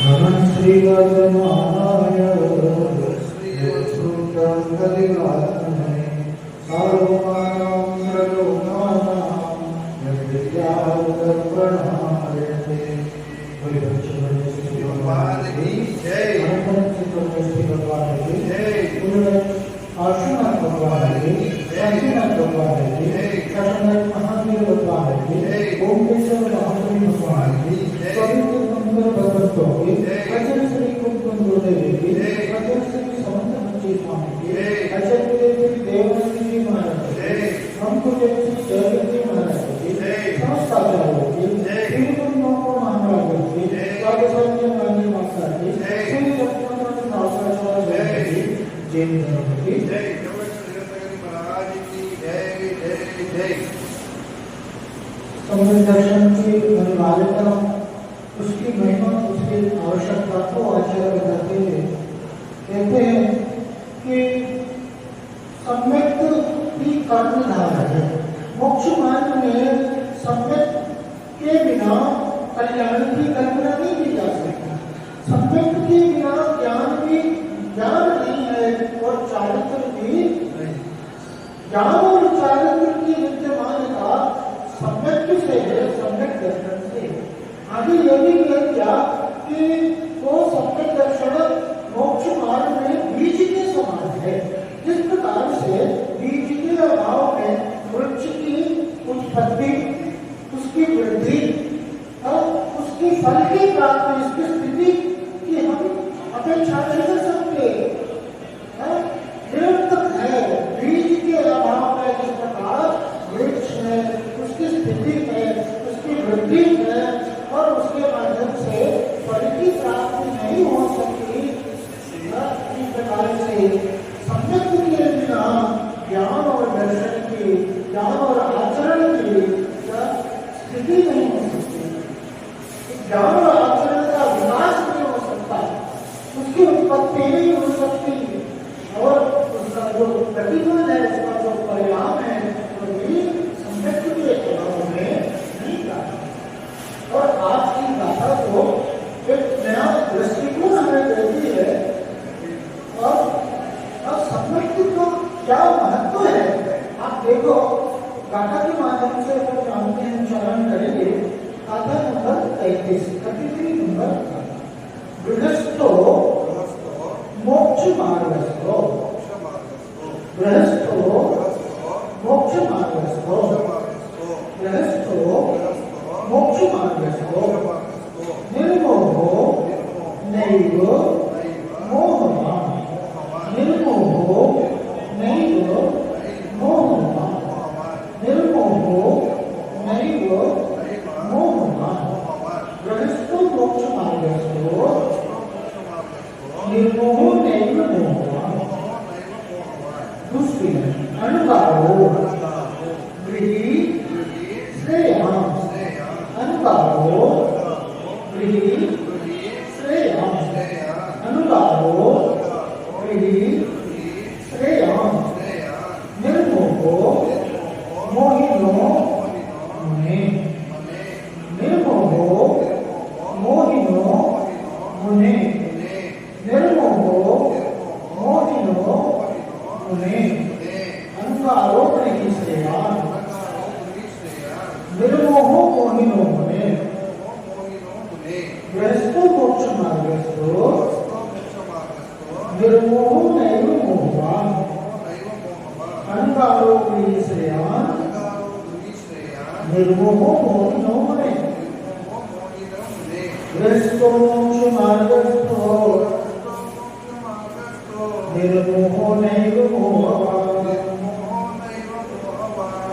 नमः श्रीवदनाय यच्छ्रुतं कलिकात्मने सर्वमानं प्रलोकानां यद्विद्यावदर्पणायते। भगवान की जय। भगवान की जय। आशुनाथ भगवान की काशीनाथ भगवान की काशीनाथ महावीर भगवान की ओमकेश्वर महावीर भगवान की पवित्र मंगल भगवतों की अजय श्री कुंकुम देवी की अजय श्री समंत जी स्वामी की अजय श्री देवश्री जी महाराज की हमको श्री जयवती महाराज की समस्त आचार्यों की श्रीमंतों महाराज की राजस्थान गांधी माता की श्री लक्ष्मण नाथाचार्य की जय की जय। महाराज की जय जय जय। समझ दर्शन की अनिवार्यता, उसकी महिमा, उसकी आवश्यकता को आचार्य बताते हैं। कहते हैं कि सम्यक ही कर्म धारा है। मोक्ष मार्ग में सम्यक के बिना कल्याण की कल्पना नहीं की जा सकती। सम्यक के बिना ज्ञान नहीं है और चारित्र भी ज्ञान और चारित्र की विद्यमानता सम्यक से है, सम्यक दर्शन से। आगे यह भी कह दिया कि वो सम्यक दर्शन मोक्ष मार्ग में बीज के समान है। जिस प्रकार से बीज के अभाव में वृक्ष की उत्पत्ति, उसकी वृद्धि और उसकी फल की प्राप्ति, इसकी स्थिति की हम अपेक्षा नहीं कर सकते। निरंतर है बीज के अभाव में जिस प्रकार वृक्ष है, उसकी स्थिति है, उसकी वृद्धि है और उसके माध्यम से फल की प्राप्ति नहीं हो सकती। इस प्रकार से सम्यक के बिना ज्ञान और दर्शन की, ज्ञान और आचरण की स्थिति नहीं हो सकती। ज्ञान और आचरण का विकास नहीं हो सकता, उसकी उत्पत्ति नहीं हो सकती और उसका जो प्रतिफल है, उसका जो परिणाम है वो भी सम्यक के अभाव में नहीं जाता। और आज की गाथा को एक नया दृष्टिकोण हमें देती है और सम्यक का क्या महत्व है। आप देखो गाथा के माध्यम से अगर जानते हैं, चरण करेंगे। गाथा नंबर 33 नंबर गृहस्थो मोक्ष मार्गस्थो, गृहस्थो मोक्ष मार्गस्थो, गृहस्थो मोक्ष मार्गस्थो, निर्मोहो नैव मोहवान्, निर्मोहो नैव मोहवान्, निर्मोहो नैव मोहवान्। गृहस्थो मोक्ष मार्गस्थो निर्मोहो नैव मोहवान्। दूसरी अनुगारो गृही श्रेयान्, अनुगारो गृही श्रेयान्, अनुगारो गृही श्रेयान्। निर्मोहो मोहिनो मुने, निर्मोहो मोहिनो मुने, निर्मोहो मोहिनो मुने। अनुगारो गृही श्रेयान्, निर्मोहो मोहिनो मुने। गृहस्थो मोक्ष मार्गस्थो निर्मोहो नैव मोहवान्, अनुगारो गृही श्रेयान्, निर्मोहो मोहिनो मुने। गृहस्थो मोक्ष मार्गस्थो निर्मोहो नैव मोहवान्,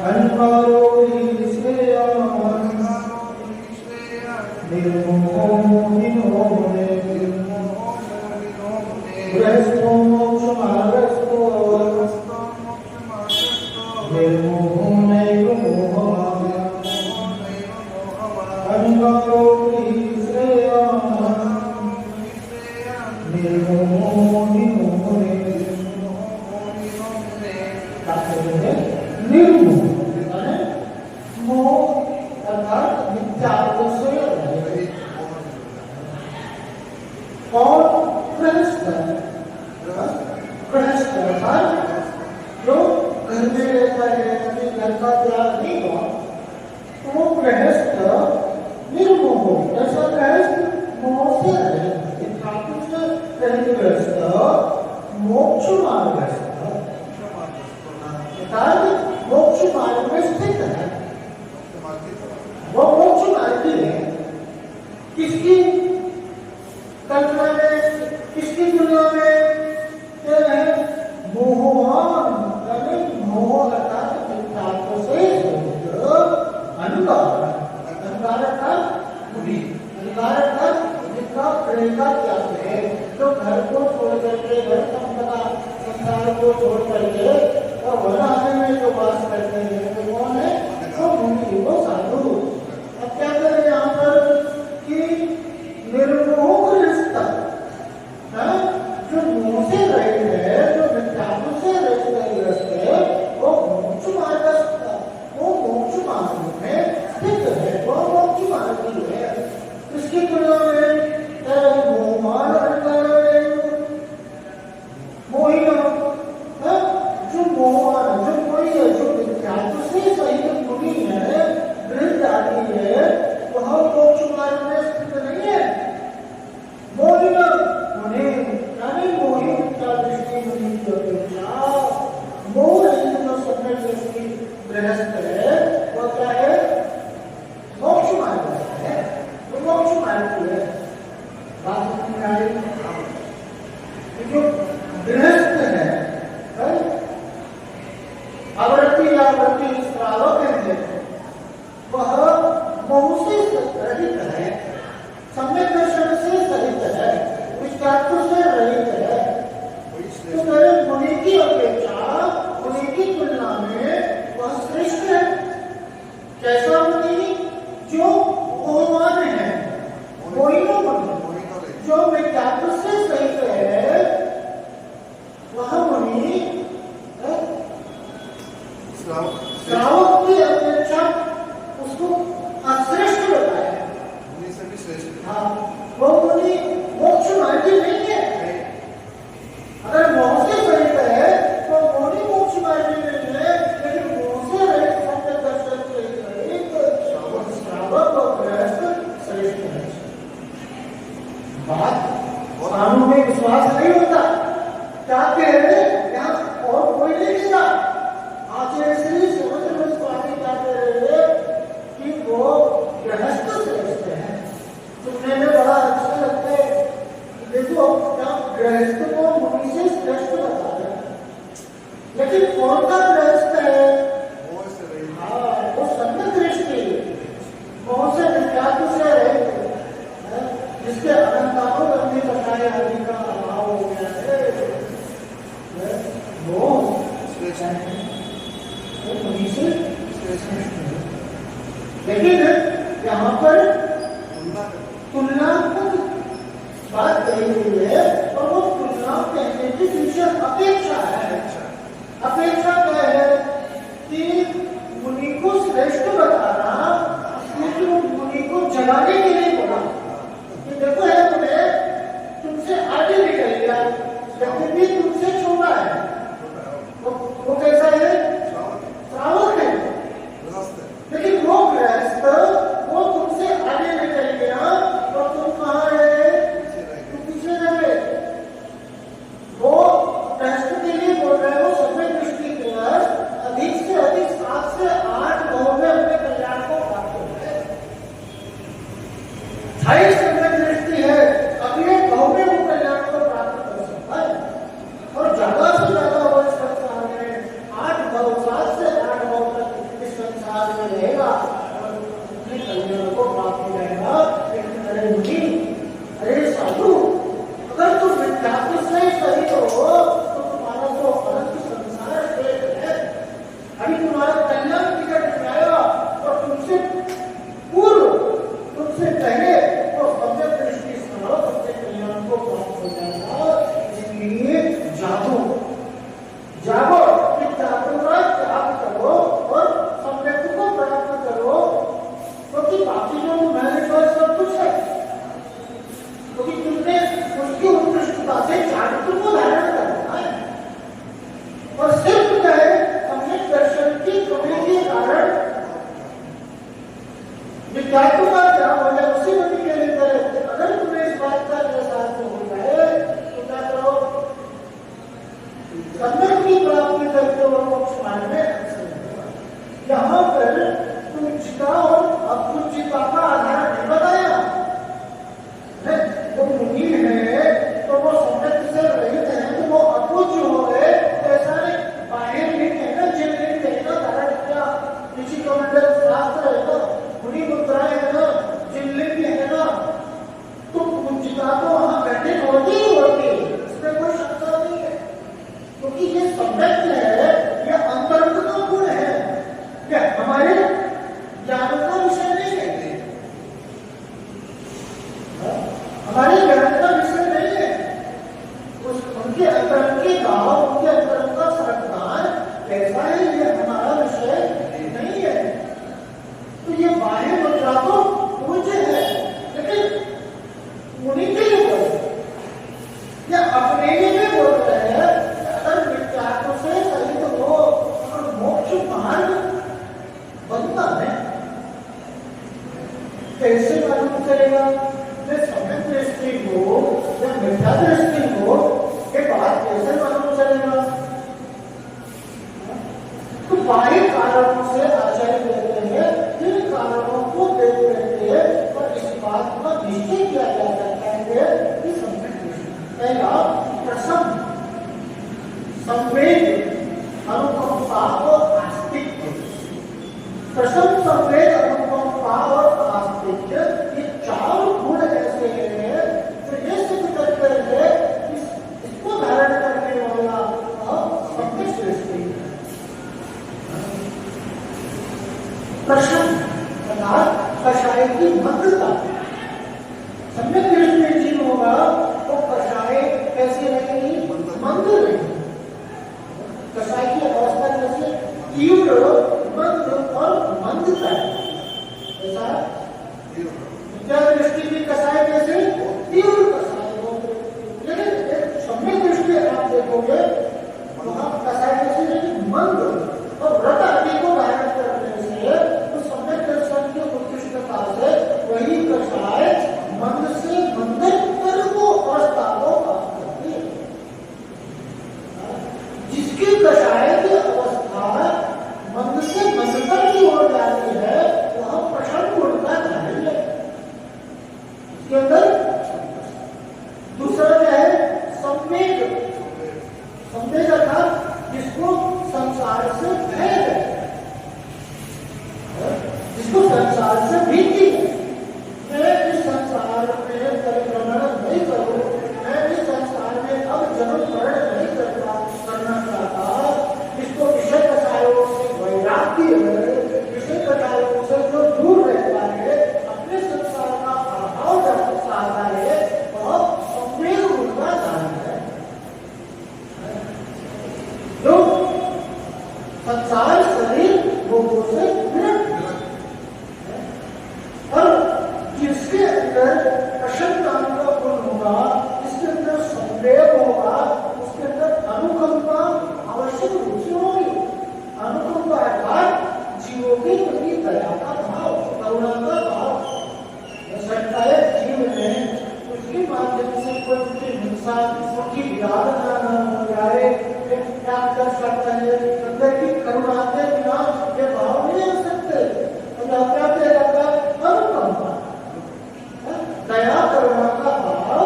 अनुगारो गृही श्रेयान्, निर्मोहो मोहिनो मुने। गृहस्थो मोक्ष मार्गस्थो निर्मोहो नैव मोहवान्, अनुगारो गृही श्रेयान्, निर्मोहो मोहिनो मुने। निर्मोह मोह अर्थात मिथ्या मोक्ष मार्ग है, मोक्ष मार्ग में स्थित है, वो मोक्ष मार्ग ही है। किसकी कल्पना में, किसकी दुनिया में क्या है? मोहवान, यानी मोह अर्थात मिथ्यात्व से अनुकार, अनुकार जिसका प्रेरणा क्या है, तो घर को छोड़ करके, घर संपदा संसार को छोड़ करके और वनाने में जो वास करते हैं वो कौन है? वो मुनि, वो साधु। अब क्या करें यहाँ पर कि निर्मोह रिश्ता, जो मोह से रहित है, जो मिथ्यात्व से रहित है, वो मोक्ष मार्ग में स्थित है, वो मोक्ष मार्ग ही है। इसकी तुलना में मोहमान मोहिना, जो मोहमान, जो कोई है, जो मिथ्यात्व से सहित मुनि है, वृद्ध आदि है, वह मोक्ष मार्ग में स्थित नहीं है। मोहिना मुनि, यानी मोहि का दृष्टि मुनि की अपेक्षा मोह जो सम्यक दृष्टि गृहस्थ है, वह क्या है? मोक्ष मार्ग है, वो मोक्ष मार्ग है। बात समझ में आई? जो गृहस्थ है, आवृत्ति या वृत्ति श्रावक है, वह मोह से रहित है, सम्यक दर्शन से सहित है, विचार से रहित है। तो मेरे मुनि की अपेक्षा, मुनि की तुलना में वह श्रेष्ठ है। कैसा मुनि? जो मोहवान है, मोहिनो मुनि, जो विचार से सहित है, वह मुनि श्रावक की अपेक्षा उसको श्रेष्ठ बताया है। हाँ, वो मुनि मोक्ष मार्ग नहीं है। अगर मोह से रहित है तो मुनि मोक्ष मार्ग नहीं है, लेकिन मोह से रहित सम्यक दर्शन से रहित श्रावक और गृहस्थ श्रेष्ठ है। बात कानून में विश्वास नहीं होता, क्या कह रहे यहाँ और कोई नहीं दिखा। आचार्य श्री सुरेंद्र स्वामी क्या कह रहे कि वो गृहस्थ श्रेष्ठ है। सुनने में बड़ा अच्छा लगता है, देखो क्या गृहस्थ को मुनि से श्रेष्ठ बता रहे हैं, लेकिन कौन सा गृहस्थ है? हाँ, वो सम्यक दृष्टि, मोह से विख्यात से रहित, जिसके अनंतानुगंधी बताए आदि का अभाव हो गया है, वो मुनि से श्रेष्ठ है। लेकिन यहाँ पर तुलनात्मक बात कही हुई है, और वो तुलना कहने की पीछे अपेक्षा है। अपेक्षा क्या है कि मुनि को श्रेष्ठ बताना, लेकिन मुनि को जगाने के लिए बोला कि देखो है, तुम्हें तुमसे आगे निकल गया, लेकिन भी तुमसे छोटा है। वो कैसा है? श्रावक है, लेकिन वो गृहस्थ, वो तुमसे आगे निकल गया और तुम कहाँ है? तुम पीछे रह गए। वो गृहस्थ के लिए बोल रहे हो, समय दृष्टि अधिक से अधिक 7 से 8 भाव में अपने कल्याण को प्राप्त होता है। 28 समय दृष्टि है, अगले भाव में वो कल्याण को प्राप्त कर सकता है, और ज्यादा से ज्यादा वो इस संसार में 8 भाव, 7 से 8 भाव तक इस संसार में रहेगा और अपने कल्याण को प्राप्त हो जाएगा। लेकिन अरे मुनि, अरे साधु, अगर तुम विख्यात से सही हो तो तुम्हारा जो अनंत संसार है, अभी तुम्हारा कल्याण निकट में आएगा, और तुमसे पूर्व, तुमसे पहले वो हो या मिथ्या दृष्टि हो, ये बात कैसे मालूम चलेगा? तो बाह्य कारणों से आचार्य कहते हैं, जिन कारणों को देख करके और इस बात का निश्चय किया जा सकता है कि सम्यक दृष्टि। पहला प्रसन्न, संवेद, अनुकंपा और आस्तिक्य। प्रसन्न, संवेद, अनुकंपा और आस्तिक्य, ये चार गुण ऐसे हैं जो ये सिद्ध करते हैं कि इसको धारण करने वाला सम्यक दृष्टि है। प्रसन्न अर्थात कषाय की मंदता। सम्यक दृष्टि जीव होगा तो कषाय कैसी रहेगी? मंद रहेगी। कषाय की अवस्था कैसे? तीव्र, मंद और मंदता। ऐसा विद्या दृष्टि की कषाय कैसे? तीव्र कषाय हो। लेकिन सम्यक दृष्टि आप देखोगे वहां कषाय कैसी रहेगी? मंद। और व्रत आदि को धारण करने से तो सम्यक दर्शन की उत्कृष्टता से वही कषाय मंद से मंदतर को अवस्था को प्राप्त करती है। जिसकी कषाय की अवस्था मंद से मंदतर की ओर जाती है वह प्रसन्न गुणता चाहिए। इसके अंदर दूसरा क्या है? संवेग। संवेग अर्थात जिसको संसार से भय है, जिसको संसार से भीति है। मैं इस संसार में परिभ्रमण नहीं करूं, मैं इस संसार में अब जन्म मरण नहीं करना चाहता। जिसको विषय कषायों से वैराग्य है, विषय कषायों से जो दूर रहता है, अपने संसार का अभाव चाहता है, वह संवेग उनका कारण है। जो संसार शरीर भोगों से विरक्त है और जिसके अंदर प्रसन्न नाम का गुण होगा, जिसके अंदर संवेग होगा, उसके अंदर अनुकंपा आवश्यक रूप से होगी। अनुकंपा अर्थात जीवों के प्रति दया का भाव, करुणा का भाव। शायद जीव में उसके माध्यम से कोई उनकी हिंसा, उनकी विराधना न हो जाए, क्या कर सकता है? अंदर की करुणा के बिना ये भाव नहीं आ सकते। क्या कहलाता है? अनुकंपा, दया, करुणा का भाव,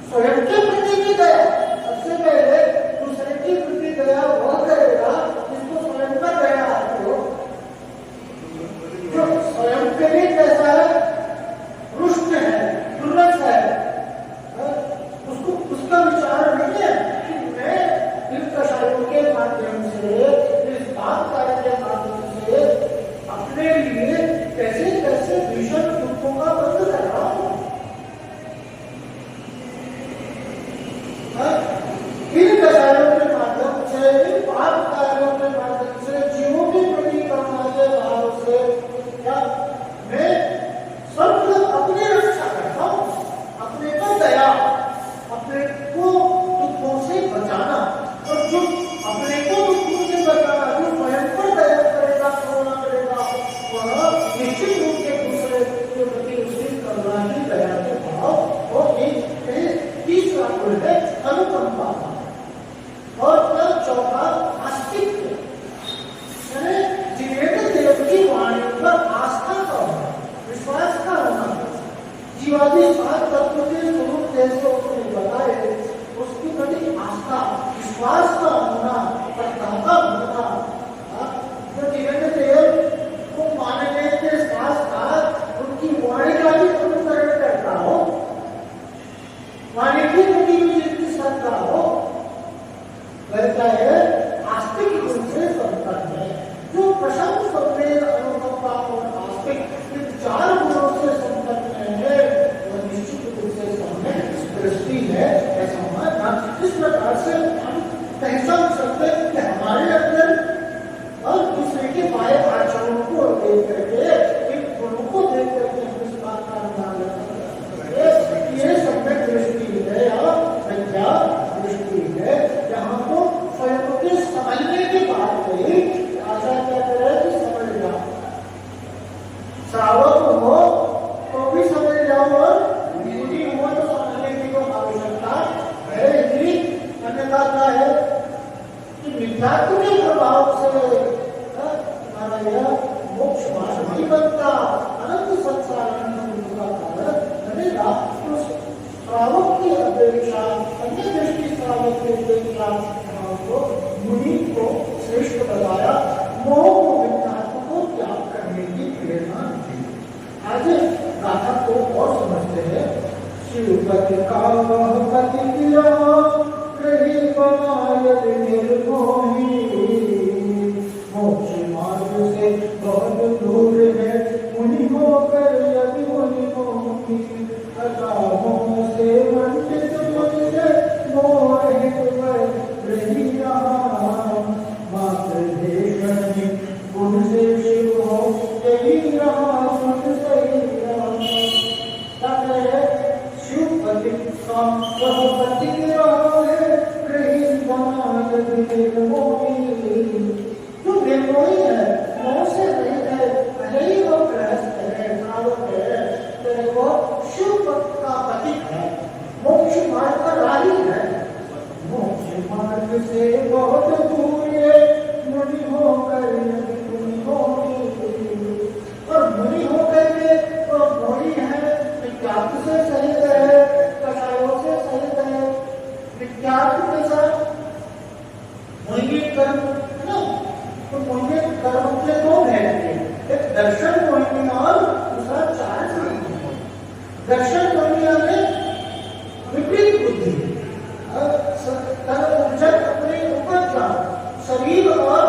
स्वयं के प्रति की दया। सबसे पहले दूसरे की प्रति दया वह करेगा जिसको स्वयं का दया आती हो। जो स्वयं के लिए कैसा है? रुष्ट है, दुर्लभ है, उसको उसका विचार नहीं है कि मैं इन कषायों के माध्यम से, इस बात कार्य के माध्यम से अपने लिए कैसे कैसे भीषण दुखों का बंध कर रहा हूं। इन कषायों के माध्यम से, इन पाप कार्यों के माध्यम से, जीवों की प्रति करुणा के भाव से क्या मैं सब अपनी रक्षा करता हूं। अपने को दया, अपने को दुखों से बचाना, और जो अपने को दुखों से बचाना, जो स्वयं पर दया करेगा, करुणा करेगा, वह निश्चित रूप से दूसरे के प्रति उसकी करुणा की दया के भाव और एक तीसरा गुण है अनुकंपा। और चौथा आस्तिक्य, जीवेंद्र देव की वाणी पर आस्था का होना, विश्वास का होना। जीवादि सात तत्व के स्वरूप जैसे उसने बताए, उसकी प्रति आस्था, विश्वास का होना, श्रद्धा का होना। जो जीवेंद्र देव को मानने के साथ साथ उनकी वाणी का भी अनुसरण करता हो, वाणी की प्रति भी जितनी श्रद्धा हो, वह है आस्तिक गुण से संपन्न है। जो प्रसन्न, संवेद, अनुकंपा और आस्तिक इन चार गुणों से संपन्न है, वह निश्चित रूप से सम्यक दृष्टि है। ऐसा हमारा इस प्रकार से हम पहचान सकते हैं कि हमारे अंदर और दूसरे के बाह्य आचरणों को देख करके, इन गुणों को देख करके हम इस बात का अनुमान लगा सकते हैं कि ये सम्यक दृष्टि है या विद्या दृष्टि है। यहाँ तो स्वयं के समझने की बात कही, आचार्य क्या करे कि समझ जाओ, श्रावक हो तो भी समझ जाओ और का क्या है कि मिथ्यात्व के प्रभाव से हमारा यह मोक्ष मार्ग नहीं बनता, अनंत संसार अनंत का कारण बनेगा। तो श्रावक की अपेक्षा, अन्य दृष्टि श्रावक की अपेक्षा को मुनि को श्रेष्ठ बताया, मोह को मिथ्यात्व को त्याग करने की प्रेरणा दी। आगे गाथा को और समझते हैं। शिवपति का वह पति किया रही बनायत निर्मोही, मोक्ष मार्ग से बहुत दूर है मुनि होकर यदि मुनि मोही, अकामों से वंचित मुझे मोह रही रहा, मात्र देश गुण से शिव हो यही रहा, सुन सही रहा। शिवपति का वह पति रहा है रही बनायत निर्मोही, जो निर्मोही है, मोह से रहित है, भले ही वो गृहस्थ है, श्रावक है, तो वो शिव का पति है, मोक्ष मार्ग का राही है। मोक्ष मार्ग से बहुत दूर है मुनि होकर यदि मुनि होगी, और मुनि होकर के वो मोही है, विज्ञान से सहित है, कषायों से सहित है, विज्ञान के साथ मोहिनी कर्म है ना, तो मोहिनी कर्म के दो भेद थे, एक दर्शन मोहिनी और दूसरा चारण मोहिनी। दर्शन मोहिनी में विपरीत बुद्धि, अपने ऊपर का शरीर और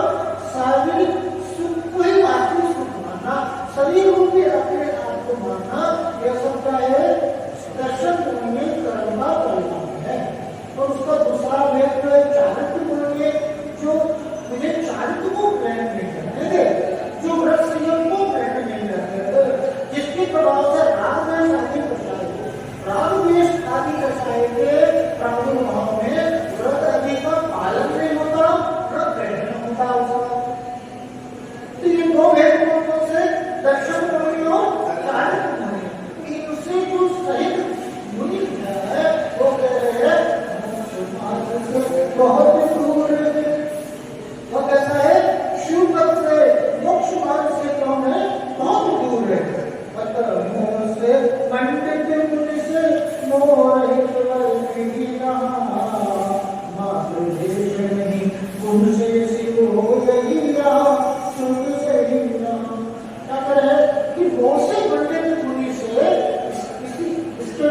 शारीरिक सुख को ही वास्तविक सुख मानना, शरीर रूपी अपने आप को मानना, यह सब क्या है? दर्शन मोहिनी कर्म का परिणाम है। और उसका दूसरा भेद जो है चारित्र मोहिनी, जो मुझे चारित्र को ग्रहण नहीं करने दे, जो व्रत संयम को ग्रहण नहीं करने दे, जिसके प्रभाव से राग द्वेष आदि कषाय, राग द्वेष आदि कषाय के प्रादुर्भाव में व्रत आदि का पालन नहीं होता, व्रत ग्रहण होता उसका। तो ये दो भेद कौन से? दर्शन मोहिनी और चारित्र मोहिनी। इनसे जो सहित मुनि है वो कह रहे हैं बहुत दूर है। वो कैसा है? शिव पद से मोक्ष मार्ग से कौन है? बहुत दूर है। मतलब मोह से मंडित मुनि से मोह रहित वही रहा, मात्र देश नहीं गुण से शिव हो यही रहा, सुन सही रहा। क्या कर रहे हैं कि मोह से मंडित मुनि से इसके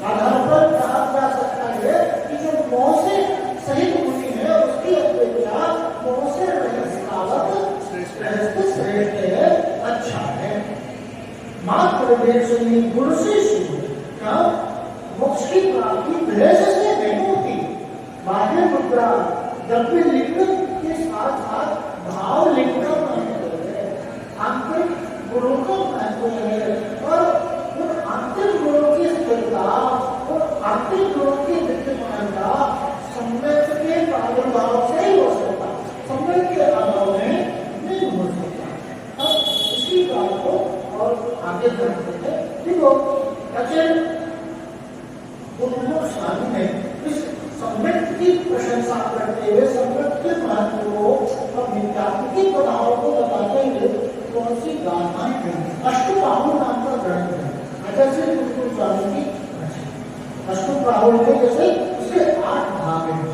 आधार पर कहा जा सकता है कि जो मोह से सहित मुनि है उसकी अपेक्षा मोह से रहित श्रावक श्रेष्ठ है, अच्छा है। मात्र देश नहीं गुण से शिव का मोक्ष की प्राप्ति क्लेश से नहीं होती। बाह्य मुद्रा द्रव्य लिंग के साथ साथ भाव लिंग का महत्व है, आंतरिक गुणों का महत्व है, और उन आंतरिक गुणों की स्थिरता और आंतरिक गुणों की विद्यमानता सम्यक के प्रादुर्भाव से ही हो सकता, सम्यक के अभाव में नहीं हो सकता। अब इसी बात को और आगे बढ़ते हैं। देखो अचल स्वामी ने इस सम्यक की प्रशंसा करते हुए सम्यक के महत्व को और विद्यार्थी के प्रभाव को बताते हुए कौन सी गाथाएं कही? अष्टबाहु नाम का ग्रंथ है, आचार्य गुरुकुल स्वामी की अष्टबाहु में जैसे उसके 8 भाग हैं,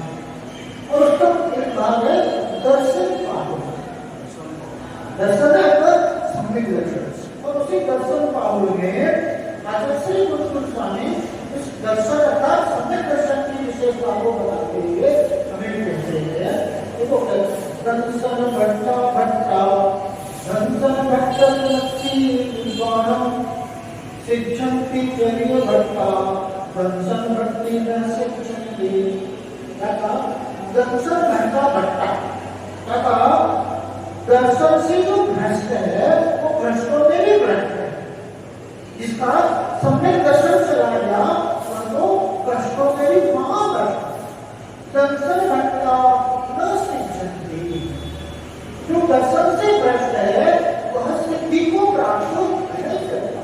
और उसका एक भाग है दर्शन बाहु। दर्शन है सम्यक दर्शन, और उसी दर्शन बाहु में आचार्य गुरुकुल स्वामी इस दर्शन अर्थात सम्यक दर्शन की विशेषता को बताते हुए हमें कहते हैं। देखो दंसन भट्टा भट्टा दंसन भट्ट शिक्षन्ति चर्य भट्टा दंसन भट्टी न शिक्षन्ति। दंसन भट्टा भट्टा दर्शन से जो भ्रष्ट है वो भ्रष्टों में भी भ्रष्ट है, जिसका सम्यक दर्शन चला गया तो भ्रष्टों में भी महाभ्रष्ट। दर्शन भट्टा न शिक्षन्ति, जो दर्शन से भ्रष्ट है वह सिद्धि को प्राप्त नहीं करता।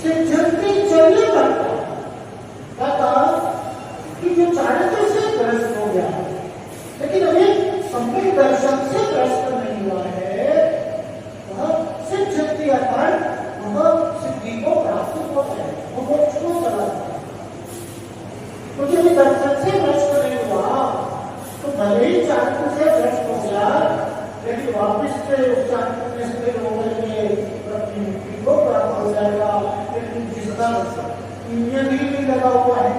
शिक्षन्ति चर्य भट्टा कि जो चारित्र से वो है, वो मोक्ष को चला जाता है। तो जब दर्शन से भ्रष्ट नहीं हुआ तो भले ही चाणक्य से भ्रष्ट हो गया, लेकिन वापिस से उस चाणक्य में स्थिर होकर के अपनी मुक्ति को प्राप्त हो जाएगा। लेकिन जिसका इंजन ही नहीं लगा हुआ है,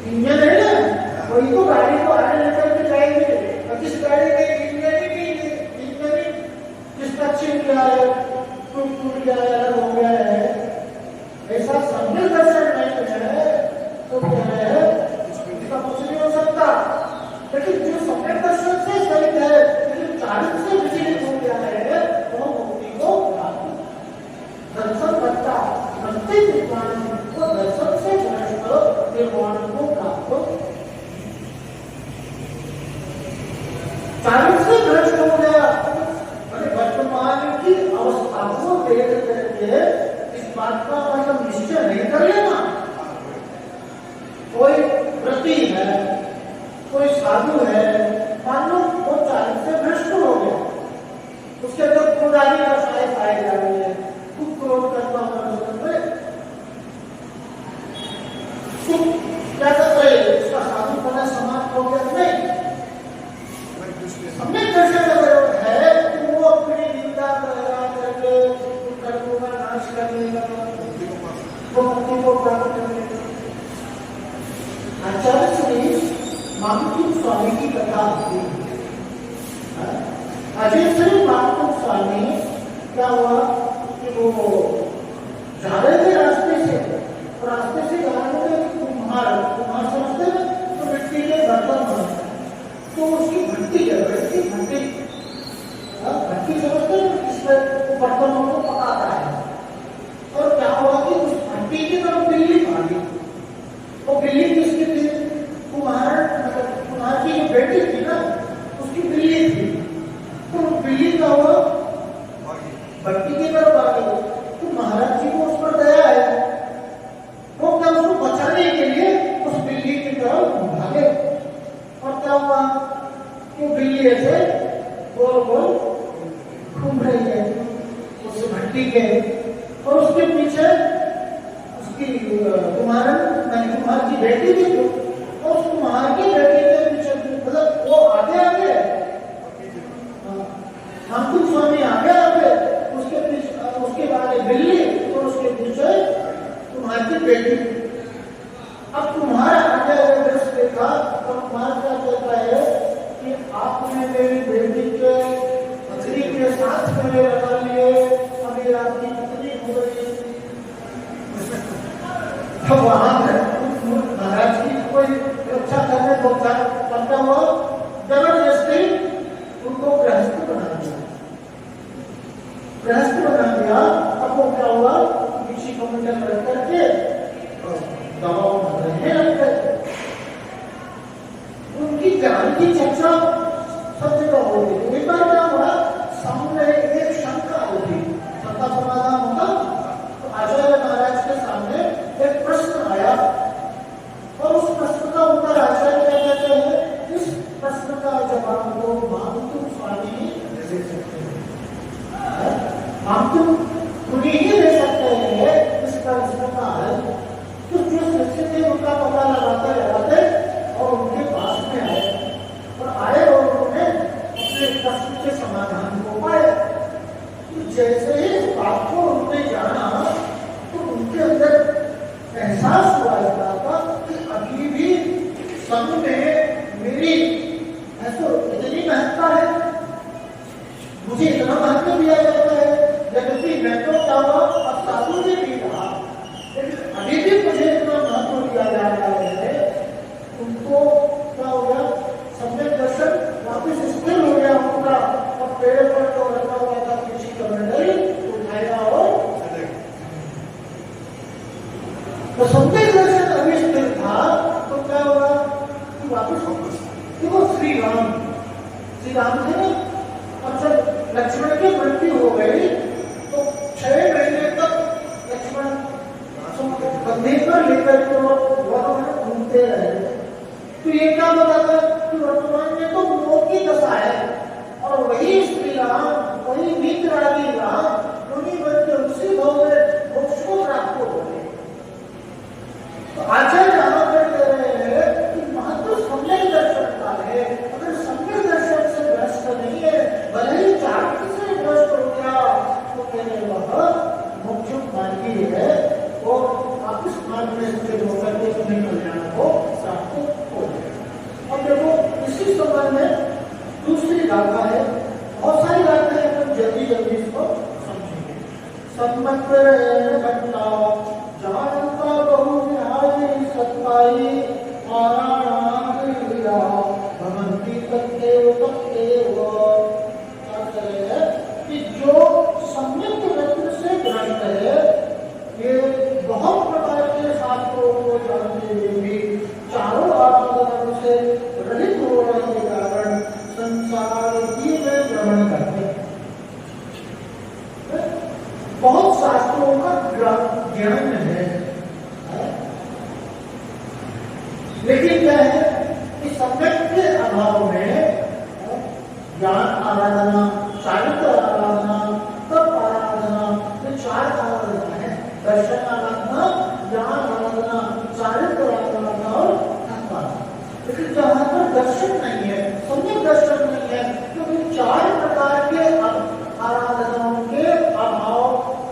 इंजन है ना, वही तो गाड़ी को आगे लेकर के जाएंगे। और जिस गाड़ी में इंजन ही नहीं, इंजन ही जिसका छिड़ गया है, टूट गया है, अलग हो गया है, ऐसा सम्यक दर्शन नहीं है तो क्या है, इसका कुछ नहीं हो सकता। लेकिन जो सम्यक दर्शन से सहित है, लेकिन चाणक्य से विचलित हो गया है, वो मुक्ति को दर्शन करता नास्तिक विद्वान को दर्शन से भ्रष्ट निर्वाण को प्राप्त। चाणक्य से भ्रष्ट हो गया, वर्तमान की अवस्था को देख करके इस बात का मतलब निश्चय नहीं कर लेना। कोई व्रती है, कोई साधु है, मान लो वो चाणक्य से भ्रष्ट हो गया, उसके अंदर क्रोधादि रसायन पाए जा रहे हैं, खूब क्रोध करता हुआ क्या करता है, उसका साधु पना समाप्त हो गया नहीं। सम्यक दर्शन अगर है तो वो अपनी निंदा लगा करके कर्मों का नाश करने लगा, वो मुक्ति को प्राप्त करने लगा। आचार्य श्री मामकुंड स्वामी की कथा होती है। आचार्य श्री मामकुंड स्वामी क्या हुआ कि वो जा रहे थे रास्ते से, और रास्ते से जा रहे थे कुम्हार समझते हैं तो मिट्टी के बर्तन बनाते, तो उसकी भट्टी है, भट्टी समझते हैं, इसमें बर्तनों को पकाता है। और क्या हुआ कि उस भट्टी की तरफ बिल्ली भागी, वो बिल्ली किसकी थी, कुम्हार की जो बेटी थी ना, उसकी बिल्ली थी। तो बिल्ली का हुआ भट्टी की तरफ भागी, तो महाराज जी को उस पर दया है, वो क्या उसको बचाने के लिए उस बिल्ली की तरफ भागे। और क्या हुआ कि बिल्ली ऐसे गोल गोल घूम रही है उस भट्टी के, और उसके पीछे उसकी कुम्हार की बेटी भी थी, और उस कुम्हार की बेटी के पीछे मतलब वो आगे आगे, मामकुंड स्वामी आगे आगे, उसके पीछे उसके बाद बिल्ली, और उसके पीछे कुम्हार की बेटी। अब कुम्हार आगे आगे दृश्य देखा तो कुम्हार क्या कहता है कि आपने मेरी बेटी के पत्नी के साथ मेरे लगा लिए, अभी आपकी पत्नी हो गई। तो वहां महाराज की कोई रक्षा करने को करता हुआ जबरदस्ती उनको गृहस्थ बना दिया। अब वो क्या हुआ, किसी कमंडल रख करके दबाव रहने लगते, उनकी जान की चर्चा सब जगह हो गई। एक बार क्या हुआ, सामने एक शंका होगी, शंका समाधान होगा, तो आचार्य महाराज के सामने एक प्रश्न आया, और उस प्रश्न का उत्तर आचार्य क्या कहते हैं, इस प्रश्न का जवाब को मामकुंड स्वामी दे सकते हैं, मामकुंड उन्हीं ही दे सकते हैं इसका प्रश्न का हल। तो जो शिक्षक थे उनका पता लगाते और उनके पास में आए, और उन्होंने अपने प्रश्न के समाधान को पाया। तो जैसे ही इस बात को उन्होंने जाना, तो उनके अंदर एहसास हुआ इस बात का कि अभी भी सब में मेरी ऐसा इतनी महत्ता है, मुझे इतना महत्व दिया जाता है, यद्यपि मैं तो क्या हुआ अब साधु ने भी कहा, लेकिन अभी भी मुझे इतना महत्व दिया जा रहा है। उनको क्या हो गया, सम्यक दर्शन वापिस स्थिर हो गया उनका, और पेड़ पर तो रखा हुआ था किसी कमंडल उठाया और तो सम्यक दर्शन अभी स्थिर था, तो क्या हुआ कि वापिस देखो श्री राम थे ना, और जब लक्ष्मण की मृत्यु हो गई तो 6 महीने तक लक्ष्मण कंधे पर लेकर के घूमते रहे। तो ये क्या बताता है कि वर्तमान में तो मोह की दशा है, और वही श्री राम, वही मित्र आदि राम, उन्हीं बच्चे उसी भाव में समाज में स्थिर होकर के अपने कल्याण को प्राप्त हो जाए। अब देखो इसी संबंध में दूसरी गाथा है, बहुत सारी गाथाएं अपन जल्दी जल्दी इसको समझेंगे। सम्मत घटना जानता बहु न्याय सत्ताई भगवती तत्व कि जो सम्यक व्यक्ति से भ्रष्ट है, ये बहुत प्रकार के शास्त्रों को जानते हुए भी चारों आराधनाओं से रहित होने के कारण संसार ही में भ्रमण करते हैं। बहुत शास्त्रों का ज्ञान है, लेकिन क्या है कि सम्यक के अभाव में ज्ञान आराधना, चारित्र आराधना, तप आराधना, ये चार आराधना है। दर्शन आराधना, ज्ञान आराधना, चारित्र आराधना और तप आराधना। लेकिन जहां पर दर्शन नहीं है, सम्यक दर्शन नहीं है, क्योंकि चार प्रकार के आराधनाओं के अभाव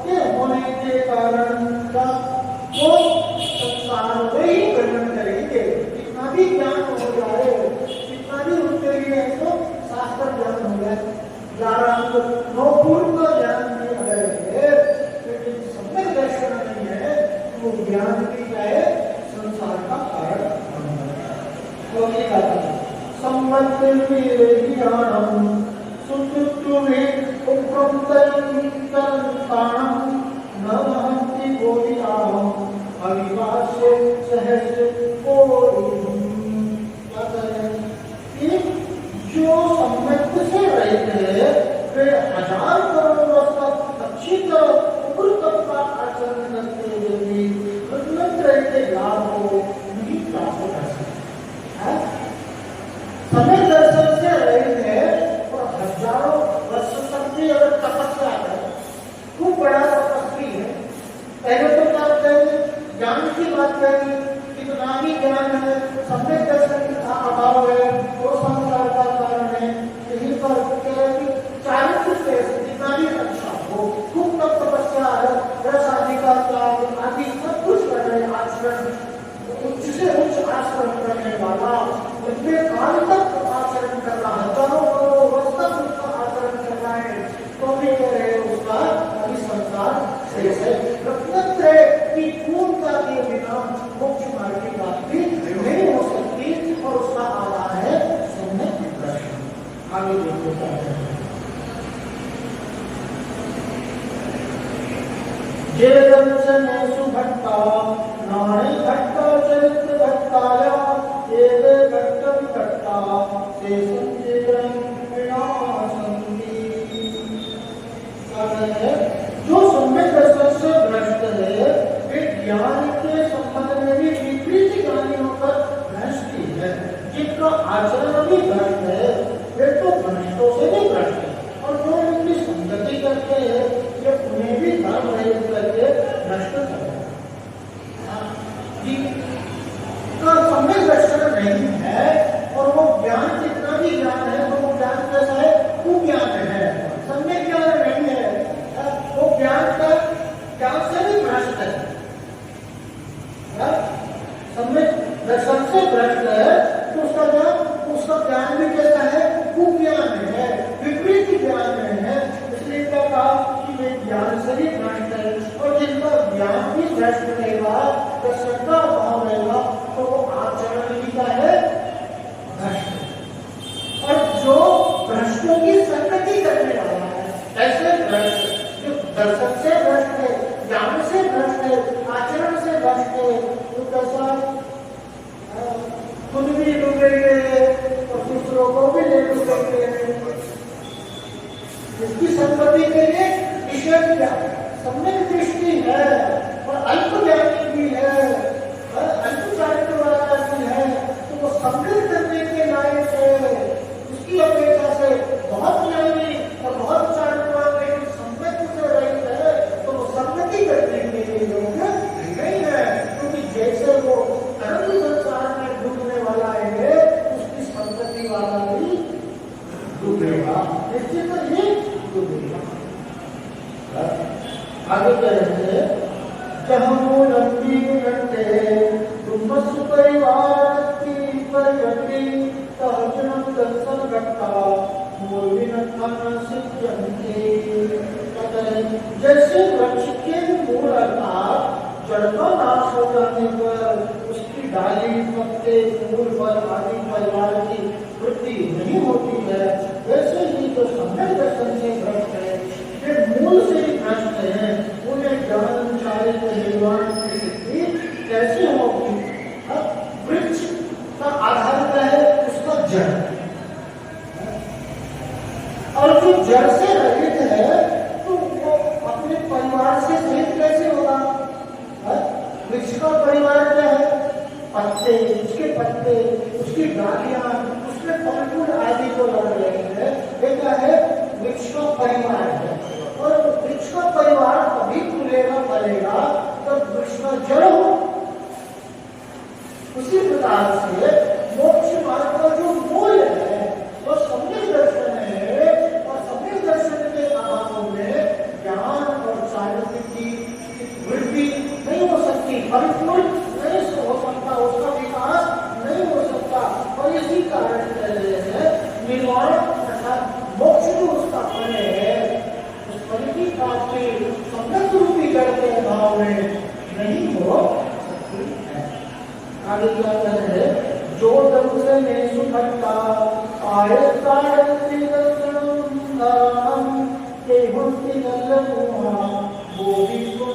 के होने के कारण का वो संसार में ही वर्णन करेंगे। कितना भी ज्ञान हो जाए, कितना भी उनके लिए तो शास्त्र ज्ञान हो जाए, 11 9 पूर्व का ज्ञान नहीं है, लेकिन सम्यक दर्शन नहीं है, वो ज्ञान भी चाहे संसार का कारण सम्मत ज्ञानम सुतुत्वे उपक्रमतंत्राणम न महंति गोविदाम अविवास्य सहस्र कोटिम। जो सम्यक से रहते हैं वे 1000 करोड़ वर्ष तक अच्छी तरह उपरतप का आचरण करते हुए भी रहते लाभ को नहीं प्राप्त कर सकते। समय दर्शन से रहित है और हजारों वर्ष तक भी अगर तपस्या है, खूब बड़ा तपस्वी है, पहले तो क्या करेंगे, ज्ञान की बात करेंगे, कितना भी ज्ञान है, सम्यक दर्शन का अभाव है, वो संसार का कारण है। यही पर चारित्र से जितना भी अच्छा हो, खूब तप तपस्या है, रस आदि का त्याग आदि सब कुछ कर रहे आचरण, उच्च से उच्च आचरण करने वाला, इतने काल तक आचरण कर रहा है, हजारों करोड़ वर्ष तक उसका आचरण कर रहा है, तो भी कह रहे उसका अभी संसार शेष है। रत्नत्रय की पूर्णता के बिना मोक्ष मार्ग की प्राप्ति नहीं हो सकती, और उसका आधार है सम्यक दर्शन। आगे देखो क्या है। जे दर्शनेषु भट्टा नाणी भट्टा चरित्र भट्टाया एवे भट्ट विभट्टा शेषं चित्रं विनाशन्ति। जो सम्यक दर्शन से भ्रष्ट है, वे ज्ञान के संबंध में भी विपरीत ज्ञानी होकर भ्रष्ट है। जिनका आचरण भी भ्रष्ट है, वे तो भ्रष्टों से भी भ्रष्ट है, और जो इनकी संगति करते हैं, ये उन्हें भी धर्म रहित करके भ्रष्ट कर रहे हैं। सम्यक दर्शन नहीं है, और वो ज्ञान जितना भी ज्ञान है, तो वो ज्ञान कैसा है, वो ज्ञान है, सम्यक ज्ञान नहीं है, वो ज्ञान का ज्ञान से भी भ्रष्ट है। सम्यक दर्शन से भ्रष्ट है, तो उसका ज्ञान भी कैसा है, कुज्ञान है, विपरीत ज्ञान है। इसलिए क्या कहा कि वे ज्ञान से भी भ्रष्ट है, और जिनका ज्ञान भी भ्रष्ट रहेगा, दर्शन का अभाव रहेगा, तो वो आचरण भी क्या है, भ्रष्ट। और जो भ्रष्टों की संगति करने वाला है, ऐसे भ्रष्ट जो दर्शन से भ्रष्ट है, ज्ञान से भ्रष्ट है, आचरण से भ्रष्ट है, तो कैसा खुद भी डूबेंगे और दूसरों को भी ले डूबेंगे। इसकी संपत्ति के लिए विषय क्या, सम्यक दृष्टि है, और अल्प ज्ञानी भी है, अल्प चारित्र वाला भी है, तो वो संगत करने के लायक है। उसकी अपेक्षा से बहुत ज्ञानी और बहुत चारित्र, लेकिन सम्यक से रहित है, तो वो संगति करने के लिए योग्य नहीं है, क्योंकि जैसे वो कर्म संसार में डूबने वाला है, उसकी संपत्ति वाला भी डूबेगा, निश्चित ही डूबेगा। आगे क्या जहाँ लंबी घंटे तुमस परिवार की परिवती तर्जन दर्शन घटा मूल न जैसे वृक्ष के मूल अर्थात जड़ का नाश हो जाने पर उसकी डाली पत्ते फूल फल आदि परिवार की वृद्धि नहीं होती है, वैसे ही जो सम्यक दर्शन से भ्रष्ट है वे मूल से ही भ्रष्ट हैं, उन्हें ज्ञान चारित्र निर्वाण की सिद्धि कैसे होगी। अब वृक्ष का आधार क्या है, उसका जड़, और जो जड़ से रहित है तो वो अपने परिवार से सहित कैसे होगा। वृक्ष का परिवार क्या है, पत्ते, उसके पत्ते, उसकी डालियां, उसमें फल फूल आदि को लग रहे हैं, ये क्या है, वृक्ष का परिवार है। और वृक्ष का परिवार तभी खुलेगा फलेगा तब वृक्ष का जड़ हो। उसी प्रकार से मोक्ष मार्ग का जो मूल है वो सम्यक दर्शन है, और सम्यक दर्शन के अभाव में ज्ञान और चारित्र की वृद्धि नहीं हो सकती, परिपूर्ण नहीं हो सकता, उसका विकास नहीं हो सकता। और इसी कारण कह रहे हैं निर्वाण अर्थात मोक्ष जो उसका फल है, उस फल की प्राप्ति सम्यक रूपी जड़ के अभाव में नहीं हो सकती है। आगे क्या कह रहे हैं, जो दर्शन में सुखता आय कारंती दर्शनम के होती नल्लुआ वो भी तो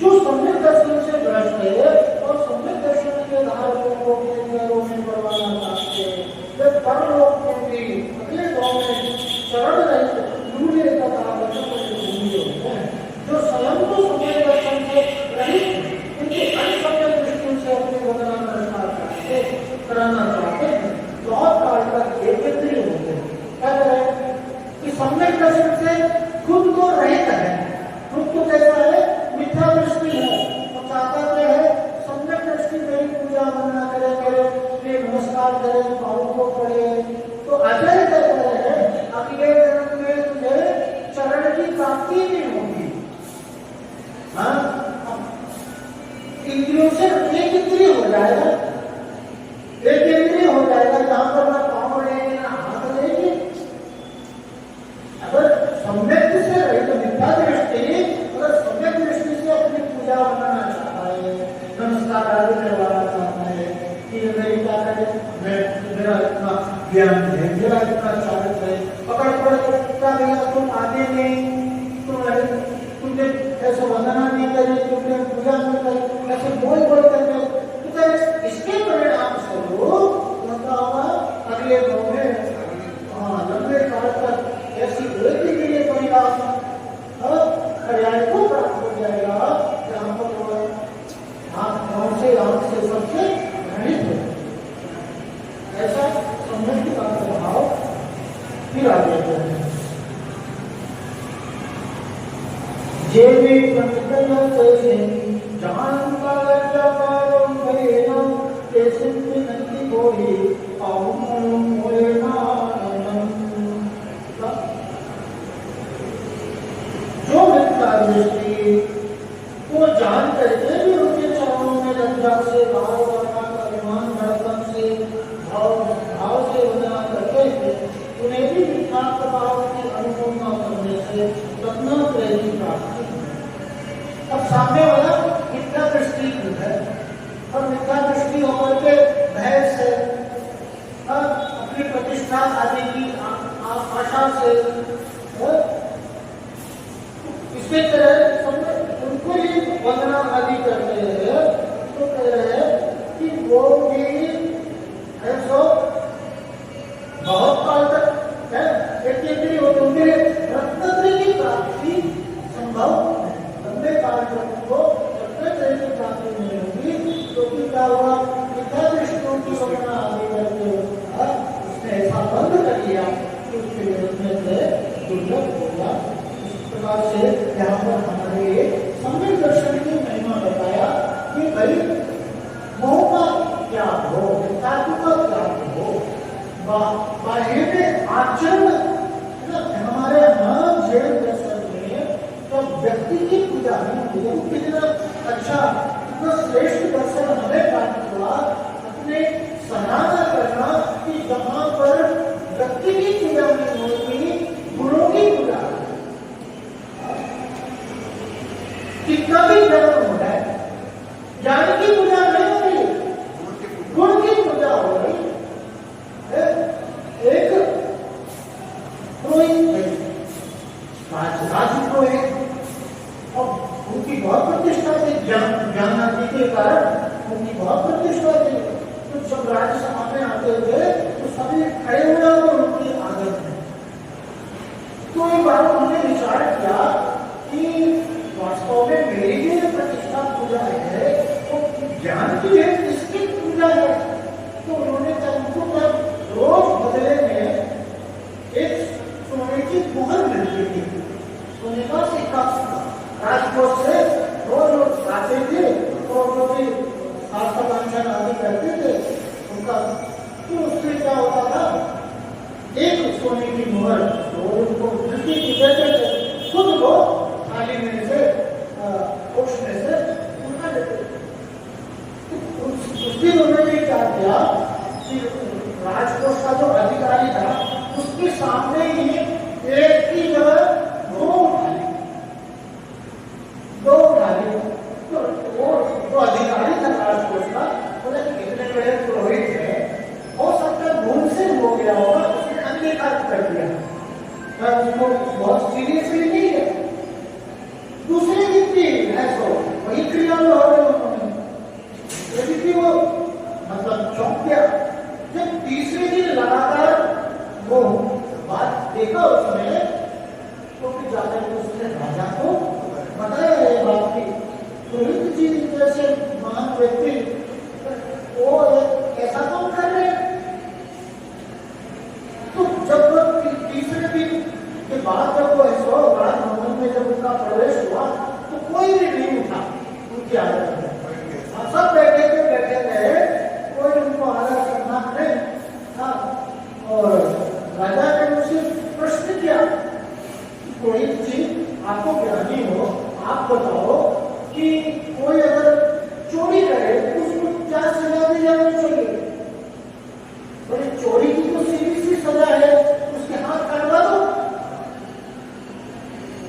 जो सम्यक दर्शन से भ्रष्ट है और सम्यक दर्शन के धारकों को अपने घरों में बढ़वाना चाहते हैं, जब परलोक में भी अगले गांव में शरण रहित दूल्हे तथा वचन भूमि होते हैं, जो स्वयं को सम्यक दर्शन से रहित उनके असम्यक दृष्टि से अपने कराना चाहते हैं, बहुत काल तक एकत्रित होते हैं। क्या करें कि सम्यक दर्शन से खुद को रहित है, खुद को कैसा है, मिथ्या दृष्टि है, और चाहता क्या है, सम्यक दृष्टि मेरी पूजा वंदना करे, करे नमस्कार करे, पाँव को पड़े, तो अजय कर रहे हैं अगले जन्म में तुझे चरण की प्राप्ति नहीं होगी। हाँ, इंद्रियों से एक इंद्रिय हो जाएगा, एक इंद्रिय हो जाएगा, जहां पर ना पाँव रहेंगे ना हाथ रहेंगे। अगर सम्यक से रहित मिथ्या दृष्टि, अगर सम्यक दृष्टि से अपनी पूजा बनाना चाहता है, नमस्कार आदि करवाना चाहता है कि मेरी क्या करे, मेरा इतना ज्ञान है, मेरा इतना चारित्र है, पकड़ पकड़ क्या भैया तुम आते नहीं, तुमने ऐसे वंदना नहीं करी, तुमने पूजा नहीं करी, ऐसे बोल बोल करके इसके परिणाम स्वरूप अगले गाँव में लंबे काल तक ऐसी वृद्धि के लिए परिणाम पर्याय को प्राप्त हो जाएगा, जहाँ पर गाँव से सबसे घृणित है। ऐसा सम्यक का प्रभाव फिर आगे है। जे भी जो मिथ्या दृष्टि को जान करके भी उनके चरणों में लज्जा से, भाव अभिमान धड़कन से, भाव से वंदना करते थे, उन्हें भी मिथ्या भाव की अनुभव न करने से तत्ना प्रेरित प्राप्ति। अब सामने वाला मिथ्या दृष्टि है, और मिथ्या दृष्टि होकर के भय से, अपनी प्रतिष्ठा आदि की आशा से, इसके तरह उनको ही वंदना आदि करते हैं, तो कह रहे हैं कि वो भी ऐसा बहुत काल तक है, एक हो तो रत्न की प्राप्ति संभव है, लंबे काल तक को रत्न की प्राप्ति नहीं होगी, क्योंकि क्या हुआ, मिथ्या दृष्टियों की वंदना आदि करके उसने ऐसा बंद कर दिया कि उसके विरुद्ध से दुर्लभ हो गया। इस प्रकार से यहाँ पर हमारे सम्यक दर्शन की महिमा बताया कि भाई मोह का क्या हो, धातु का क्या हो, बाह्य में आचरण हमारे जैन दर्शन में तो अच्छा इतना श्रेष्ठ दर्शन हमें प्राप्त हुआ अपने सनातन करना कि जहाँ पर व्यक्ति की पूजा नहीं होती, गुणों की पूजा कितना भी जन्म हो रहा है, ज्ञान की पूजा नहीं हो रही, गुण की पूजा हो रही है। एक पुरोहित राजपुरोहित और उनकी बहुत प्रतिष्ठा थी, ज्ञान आदि के कारण उनकी बहुत प्रतिष्ठा थी। तो जब राज्यसभा में आते थे तो सभी खड़े हुए और उनकी आदत है। तो एक बार उन्होंने विचार किया कि वास्तव में मेरी जो प्रतिष्ठा पूजा है वो ज्ञान की है, किसकी पूजा है। तो उन्होंने रोज बदले में एक सोने की मुहर मिलती थी, सोने का सिक्का राजकोट से रोज आते थे और जो भी आस्थान आदि करते थे उनका, तो उसमें क्या होता था, एक सोने की मुहर रोज उनको मिलती थी, देते थे, खुद वो थाली में से उठने से उठा देते थे। उस दिन उन्होंने क्या किया कि राजकोष का जो अधिकारी था उसके सामने ही एक की जगह दो उठा ली। तो वो जो अधिकारी था राजकोष का, बोले इतने बड़े पुरोहित है, हो सकता है भूल से हो गया होगा, उसने अनदेखा कर दिया, उसको बहुत सीरियसली नहीं है। दूसरे दिन भी ऐसा वही क्रिया में हो रहे उन्होंने, यदि भी वो मतलब चौंक गया। जब तीसरे दिन लगातार वो बात देखा उसने, तो फिर जाकर उसने राजा को बताया ये बात की, पुरोहित जी जैसे महान व्यक्ति वो ऐसा तो कर रहे। तो जब तीसरे दिन के बाद जब वो ऐसा राजभवन में जब उनका प्रवेश हुआ तो कोई भी नहीं उठा उनकी आदत में, सब बैठे थे, कोई उनको आदर करना नहीं था। और राजा ने उनसे प्रश्न किया, पुरोहित जी आपको ज्ञानी हो, आप बताओ कि कोई अगर चोरी करे तो उसको क्या सजा दी जानी चाहिए। बोले चोरी की तो सीधी सी सजा है, उसके हाथ कटवा दो।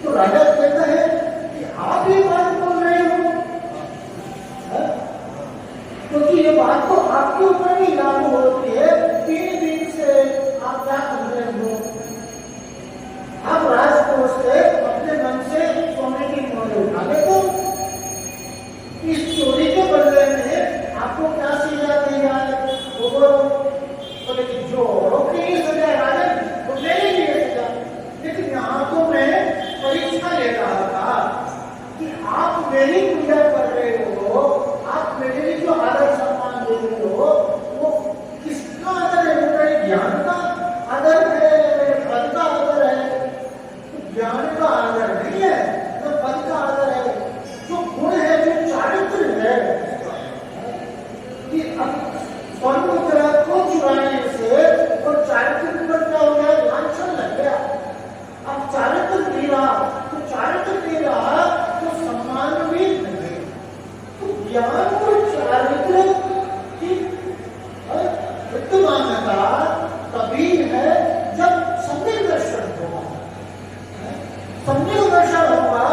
तो राजा कहता है कि आप ये बात बोल रहे हो, क्योंकि ये बात तो आपके ऊपर ही लागू होती है। 3 दिन से आप क्या कर रहे हो, आप राजकोष से अपने मन से सोने की मोहरें उठा देते, इस चोरी के बदले में आपको क्या सजा दी जाए। वो बोले कि जो की सजा राजन वो मेरे लिए सजा। लेकिन यहाँ तो मैं परीक्षा ले रहा था कि आप मेरी पूजा कर रहे हो, आप मेरे लिए जो आदर सम्मान दे रहे हो वो किसका आदर है, वो मेरे ज्ञान का आदर है, मेरे पद का आदर है। तो ज्ञान का आदर नहीं है, तो पद का आदर है, जो गुण है, जो चारित्र है। कि अब स्वर्ण को चुराने से और चारित्र पर क्या हो गया, लांछन लग गया। अब चारित्र नहीं रहा, तो चारित्र नहीं रहा तो सम्मान भी नहीं। तो ज्ञान और चारित्र की विद्यमानता तभी है जब सम्यक दर्शन होगा। सम्यक दर्शन होगा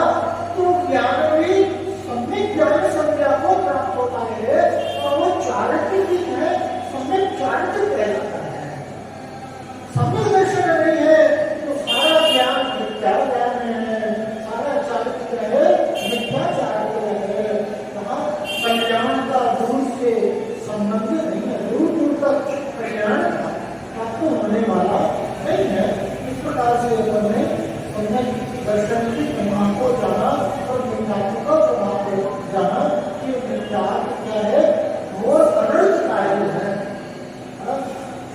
तो ज्ञान भी सम्यक ज्ञान संज्ञा को प्राप्त होता है, और वो चारित्र की है, सम्यक चारित्र कहलाता है। सम्यक दर्शन नहीं है तो सारा ज्ञान मिथ्या ज्ञान है, सारा चारित्र है मिथ्या चारित्र है। वहाँ कल्याण का दूर से संबंध नहीं है, दूर दूर तक कल्याण आपको होने वाला नहीं है। इस प्रकार से हमने सम्यक दर्शन की महिमा को जाना और मिथ्यात्व का प्रभाव को जाना कि मिथ्यात्व क्या है, वो अनर्थ कार्य है।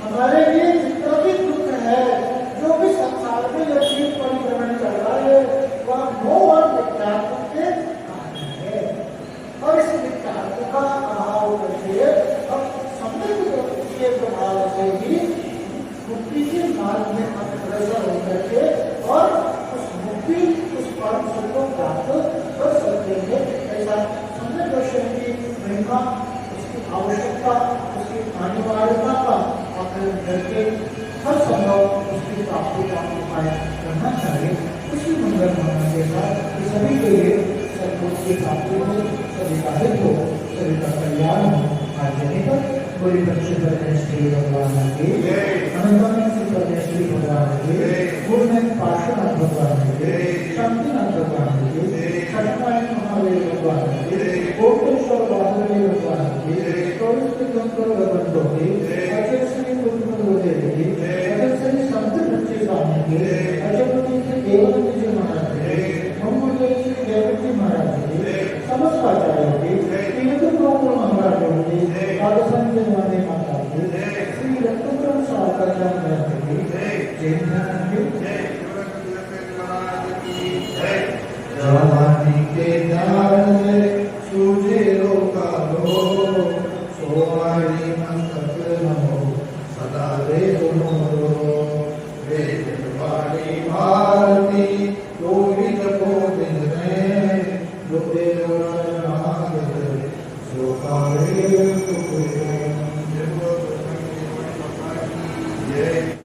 हमारे लिए जितना भी दुख है, जो भी संसार में यदि परिक्रमण चल रहा है, वह मोह और मिथ्यात्व के कारण है। और इस मिथ्यात्व का अभाव करके अब सम्यक के प्रभाव से ही मुक्ति के मार्ग में अग्रसर होकर के और उस मुक्ति उस आपको उपाय करना चाहिए। उसी मंगल भावना के साथ सभी के लिए सदगुरु की प्राप्ति हो, सभी का हित हो, सभी का कल्याण हो। आज पर बड़ी बच्चे परमेश्वरी भगवान के अनंतानंद परमेश्वरी भगवान के पूर्ण पार्श्वनाथ भगवान के शांतिनाथ भगवान के सत्यनारायण महावीर भगवान के कोटेश्वर वासुदेव भगवान के बंधों के अजय श्री कुटुंब के अजय श्री संत बच्चे स्वामी के